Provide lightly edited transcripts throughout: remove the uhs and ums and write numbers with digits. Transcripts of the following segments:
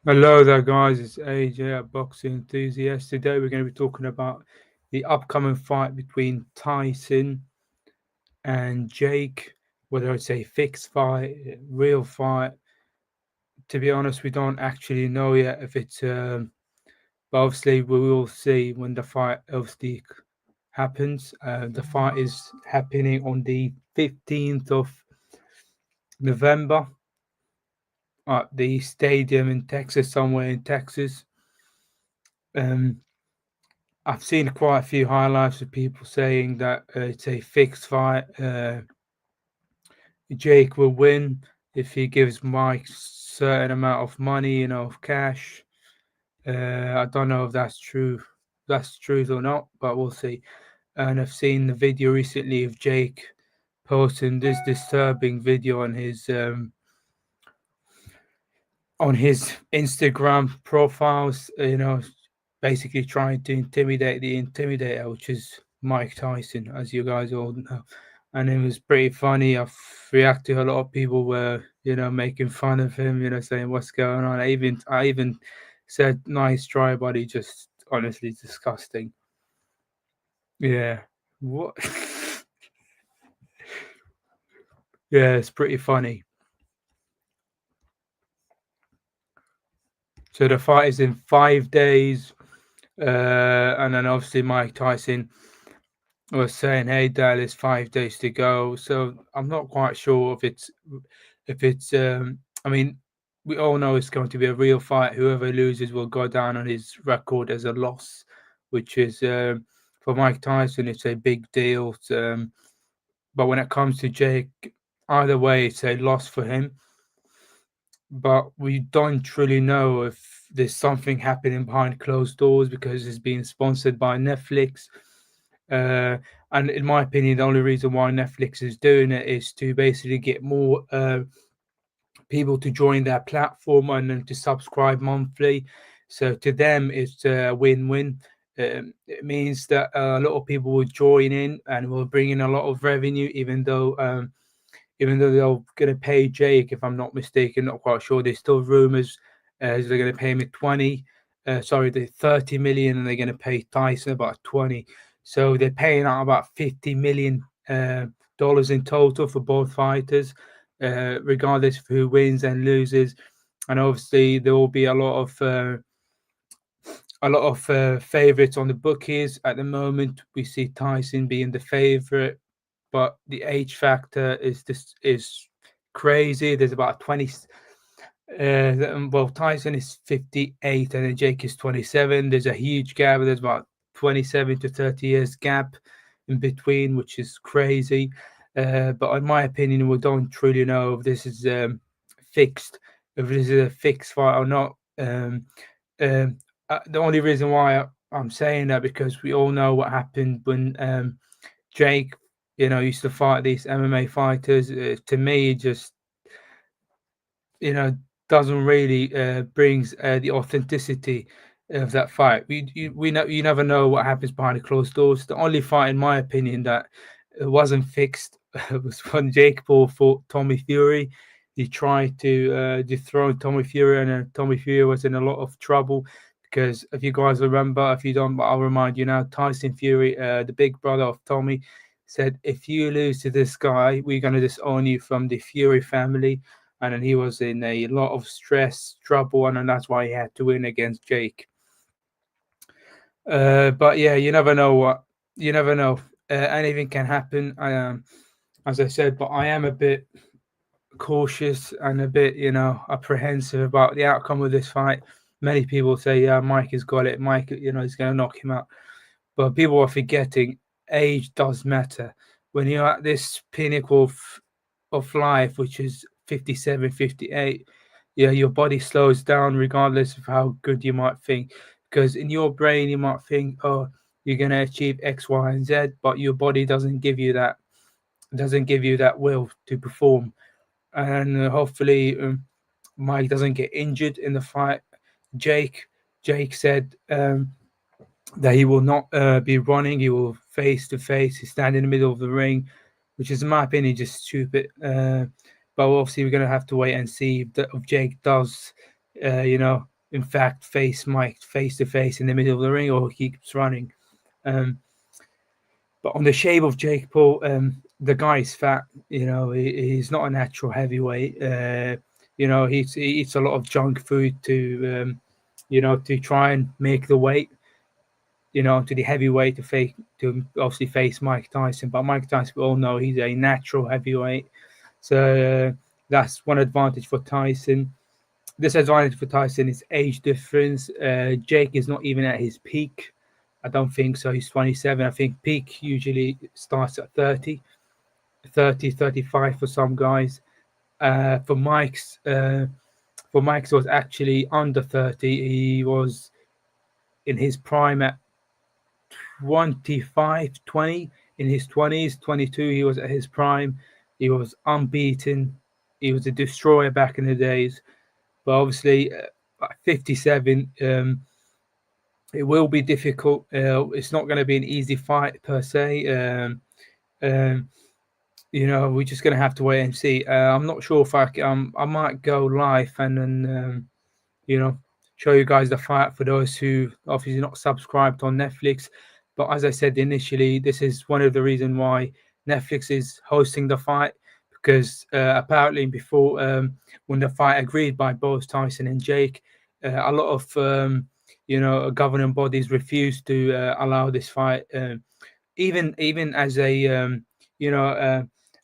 Hello there, guys. It's AJ, a boxing enthusiast. Today we're going to be talking about the upcoming fight between Tyson and Jake. Whether it's a fixed fight, a real fight. To be honest, we don't actually know yet if it's. But obviously, we will see when the fight obviously happens. The fight is happening on the 15th of November at the stadium in Texas, somewhere in Texas. I've seen quite a few highlights of people saying that it's a fixed fight. Jake will win if he gives Mike certain amount of money, of cash. I don't know if that's true. That's truth or not, but we'll see. And I've seen the video recently of Jake posting this disturbing video on his Instagram profiles. Basically trying to intimidate the intimidator, which is Mike Tyson, as you guys all know. And it was pretty funny. I've reacted to a lot of people were, making fun of him, saying what's going on. I even said nice try, buddy, just honestly disgusting. Yeah. What? Yeah, it's pretty funny. So the fight is in 5 days. And then obviously Mike Tyson was saying, "Hey, Dad, it's 5 days to go." So I'm not quite sure if it's. I mean, we all know it's going to be a real fight. Whoever loses will go down on his record as a loss, which is for Mike Tyson. It's a big deal. But when it comes to Jake, either way, it's a loss for him. But we don't really know if there's something happening behind closed doors because it's being sponsored by Netflix. And in my opinion, the only reason why Netflix is doing it is to basically get more people to join their platform and then to subscribe monthly. So to them, it's a win-win. It means that a lot of people will join in and will bring in a lot of revenue, even though they're going to pay Jake, if I'm not mistaken, not quite sure. There's still rumors they're going to pay him the 30 million, and they're going to pay Tyson about 20. So they're paying out about $50 million in total for both fighters, regardless of who wins and loses. And obviously there will be a lot of favorites on the bookies at the moment. We see Tyson being the favorite, but the age factor is crazy. There's about 20. Well, Tyson is 58 and then Jake is 27. There's a huge gap. There's about 27 to 30 years gap in between, which is crazy. But in my opinion, we don't truly know if this is fixed, if this is a fixed fight or not. The only reason why I'm saying that because we all know what happened when Jake, used to fight these MMA fighters. To me, just doesn't really brings the authenticity of that fight. We know you never know what happens behind the closed doors. The only fight, in my opinion, that wasn't fixed was when Jake Paul fought Tommy Fury. He tried to dethrone Tommy Fury, and Tommy Fury was in a lot of trouble because if you guys remember, if you don't, I'll remind you now. Tyson Fury, the big brother of Tommy, said, "If you lose to this guy, we're gonna disown you from the Fury family." And then he was in a lot of stress, trouble, and then that's why he had to win against Jake. But yeah, you never know you never know. Anything can happen. As I said, but I am a bit cautious and a bit, apprehensive about the outcome of this fight. Many people say, "Yeah, Mike has got it. Mike, he's going to knock him out." But people are forgetting age does matter when you're at this pinnacle of life, which is 57, 58. Yeah, your body slows down regardless of how good you might think. Because in your brain, you might think, "Oh, you're going to achieve X, Y, and Z," but your body doesn't give you that will to perform. And hopefully, Mike doesn't get injured in the fight. Jake, Jake said that he will not be running. He will face to face. He stand in the middle of the ring, which is, in my opinion, just stupid. But obviously, we're going to have to wait and see if Jake does in fact, face Mike face to face in the middle of the ring, or he keeps running. Um, but on the shape of Jake Paul, the guy is fat. He's not a natural heavyweight. He eats a lot of junk food to try and make the weight. To the heavyweight to obviously face Mike Tyson. But Mike Tyson, we all know he's a natural heavyweight. So that's one advantage for Tyson. Disadvantage for Tyson is age difference. Jake is not even at his peak. I don't think so. He's 27. I think peak usually starts at 30, 35 for some guys. For Mike's was actually under 30. He was in his prime at 25, 20. In his 20s, 22, he was at his prime. He was unbeaten. He was a destroyer back in the days. But obviously, at 57, it will be difficult. It's not going to be an easy fight per se. We're just going to have to wait and see. I'm not sure if I might go live and then show you guys the fight for those who obviously not subscribed on Netflix. But as I said initially, this is one of the reasons why Netflix is hosting the fight, because apparently before when the fight agreed by both Tyson and Jake, a lot of governing bodies refused to allow this fight. Even as a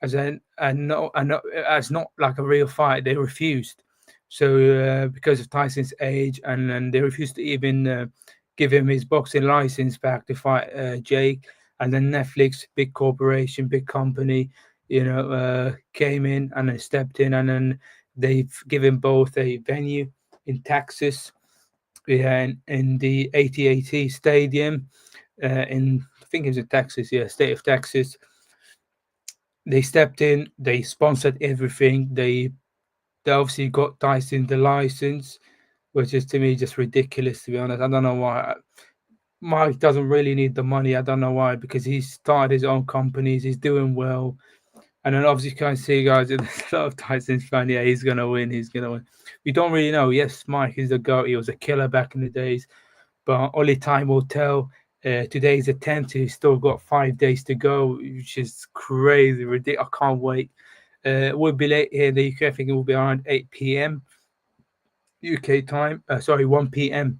as as not like a real fight, they refused. So because of Tyson's age, and they refused to even give him his boxing license back to fight Jake. And then Netflix, big corporation, big company, came in and then stepped in, and then they've given both a venue in Texas, in the AT&T Stadium, in I think it was in Texas, state of Texas. They stepped in, they sponsored everything. They obviously got Tyson the license, which is to me just ridiculous, to be honest. I don't know why. Mike doesn't really need the money. I don't know why, because he's started his own companies. He's doing well. And then obviously you can see, guys, there's a lot of Tyson's fan. Yeah, he's going to win. He's going to win. We don't really know. Yes, Mike is the GOAT. He was a killer back in the days. But only time will tell. Today's the 10th. He's still got 5 days to go, which is crazy. Ridiculous. I can't wait. It will be late here in the UK. I think it will be around 8 p.m. UK time. 1 p.m.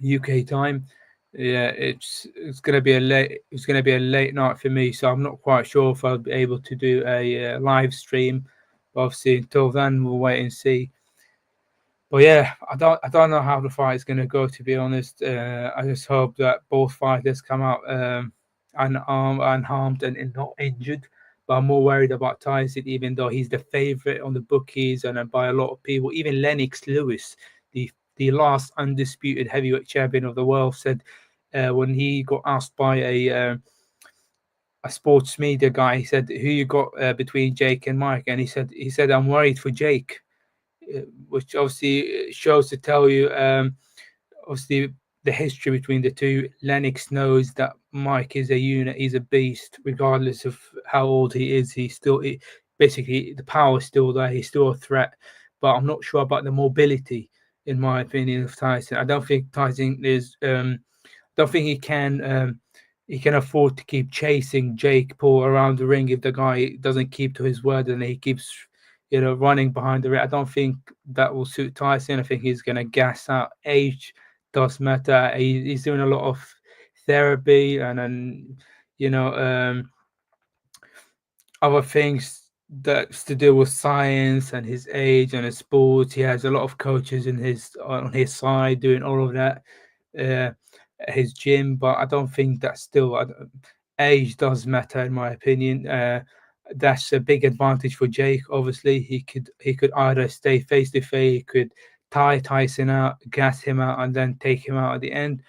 UK time. Yeah, it's gonna be a late night for me, so I'm not quite sure if I'll be able to do a live stream. But obviously, until then, we'll wait and see. But yeah, I don't know how the fight is gonna go. To be honest, I just hope that both fighters come out unharmed and not injured. But I'm more worried about Tyson, even though he's the favorite on the bookies and by a lot of people. Even Lennox Lewis, the last undisputed heavyweight champion of the world, said when he got asked by a sports media guy, he said, "Who you got between Jake and Mike?" And he said, "I'm worried for Jake," which obviously shows to tell you, obviously, the history between the two. Lennox knows that Mike is a unit. He's a beast, regardless of how old he is. Basically, the power is still there. He's still a threat. But I'm not sure about the mobility, in my opinion, of Tyson. I don't think Tyson is. Don't think he can afford to keep chasing Jake Paul around the ring if the guy doesn't keep to his word and he keeps running behind the ring. I don't think that will suit Tyson. I think he's going to gas out. Age does matter. He's doing a lot of therapy and then other things that's to do with science and his age and his sports. He has a lot of coaches on his side doing all of that. His gym, but I don't think that's still age does matter, in my opinion. That's a big advantage for Jake. Obviously, he could either stay face to face, he could tie Tyson out, gas him out, and then take him out at the end.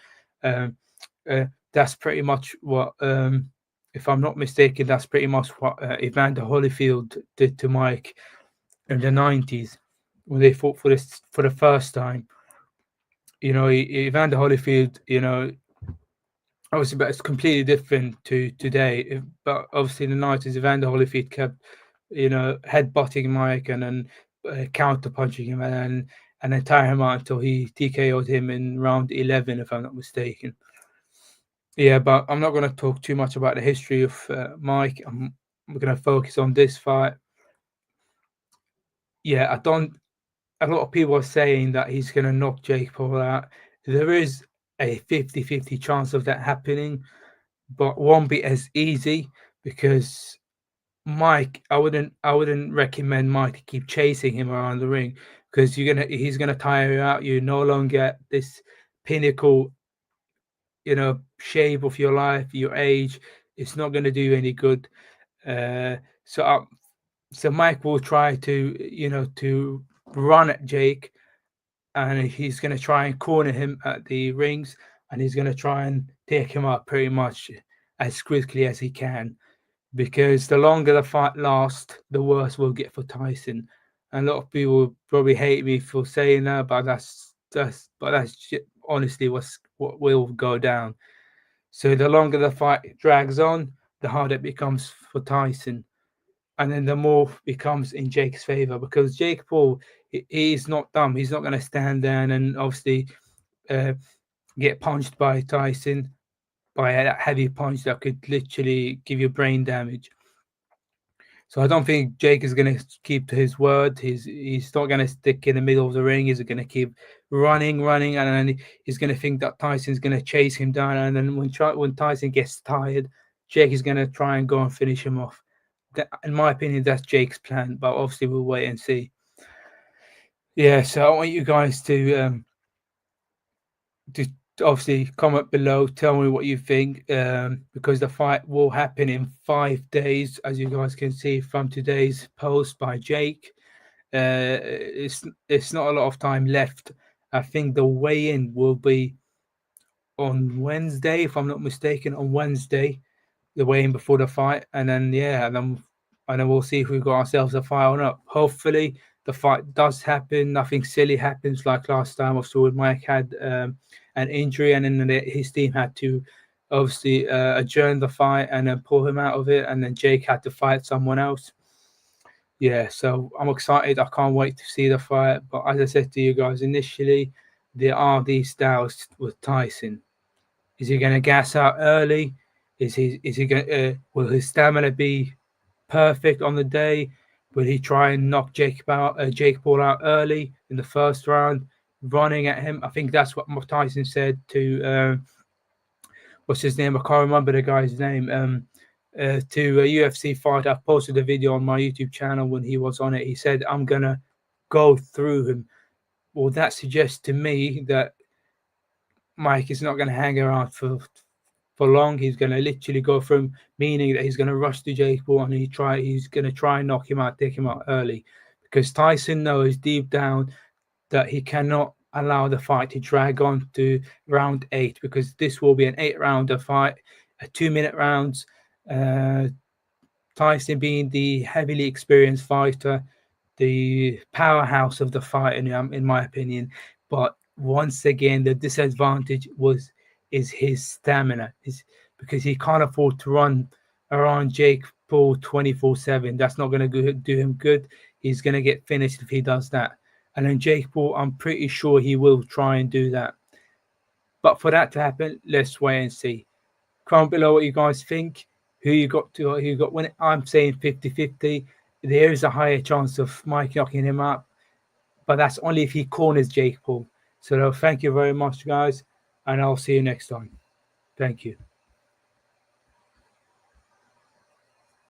That's pretty much what, if I'm not mistaken, that's pretty much what Evander Holyfield did to Mike in the 90s when they fought for the first time. Evander Holyfield, obviously, but it's completely different to today. But obviously, in the 90s, Evander Holyfield kept, headbutting Mike and then counter punching him, and and then tire him out until he TKO'd him in round 11, if I'm not mistaken. Yeah, but I'm not going to talk too much about the history of Mike. I'm going to focus on this fight. Yeah, I don't. A lot of people are saying that he's going to knock Jake Paul out. There is a 50-50 chance of that happening, but won't be as easy because Mike, I wouldn't recommend Mike to keep chasing him around the ring because he's gonna tire you out. You no longer at this pinnacle, shape of your life, your age. It's not gonna do any good. Uh, so so Mike will try to run at Jake, and he's gonna try and corner him at the rings, and he's gonna try and take him up pretty much as quickly as he can, because the longer the fight lasts, the worse we'll get for Tyson. And a lot of people probably hate me for saying that, but that's honestly what will go down. So the longer the fight drags on, the harder it becomes for Tyson, and then the more becomes in Jake's favor, because Jake Paul, he's not dumb. He's not going to stand down and obviously uh, get punched by Tyson by a heavy punch that could literally give you brain damage. So I don't think Jake is going to keep to his word. He's not going to stick in the middle of the ring. He's going to keep running, and then he's going to think that Tyson's going to chase him down. And then when Tyson gets tired, Jake is going to try and go and finish him off. In my opinion, that's Jake's plan. But obviously, we'll wait and see. Yeah, so I want you guys to obviously comment below, tell me what you think, because the fight will happen in 5 days, as you guys can see from today's post by Jake. It's not a lot of time left. I think the weigh-in will be on Wednesday, if I'm not mistaken. On Wednesday, the weigh-in before the fight, and then we'll see if we've got ourselves a fight or not. Hopefully, the fight does happen. Nothing silly happens like last time. I saw Mike had an injury, and then his team had to obviously adjourn the fight and then pull him out of it, and then Jake had to fight someone else. Yeah, so I'm excited. I can't wait to see the fight. But as I said to you guys initially, there are these doubts with Tyson. Is he going to gas out early? Is he going? Will his stamina be perfect on the day? Will he try and knock Jake Paul out early in the first round, running at him? I think that's what Tyson said to what's his name? I can't remember the guy's name. To a UFC fight, I've posted a video on my YouTube channel when he was on it. He said, "I'm gonna go through him." Well, that suggests to me that Mike is not going to hang around for long. He's going to literally go through him, meaning that he's going to rush to Jake Paul and he's going to try and knock him out, take him out early, because Tyson knows deep down that he cannot allow the fight to drag on to round 8, because this will be an 8-rounder fight, a 2-minute rounds. Tyson being the heavily experienced fighter, the powerhouse of the fight, in my opinion. But once again, the disadvantage is his stamina, because he can't afford to run around Jake Paul 24/7. That's not going to do him good. He's going to get finished if he does that. And then Jake Paul, I'm pretty sure he will try and do that. But for that to happen, let's wait and see. Comment below what you guys think. Who you got when I'm saying 50-50. There is a higher chance of Mike knocking him out, but that's only if he corners Jake Paul. So thank you very much, guys, and I'll see you next time. Thank you.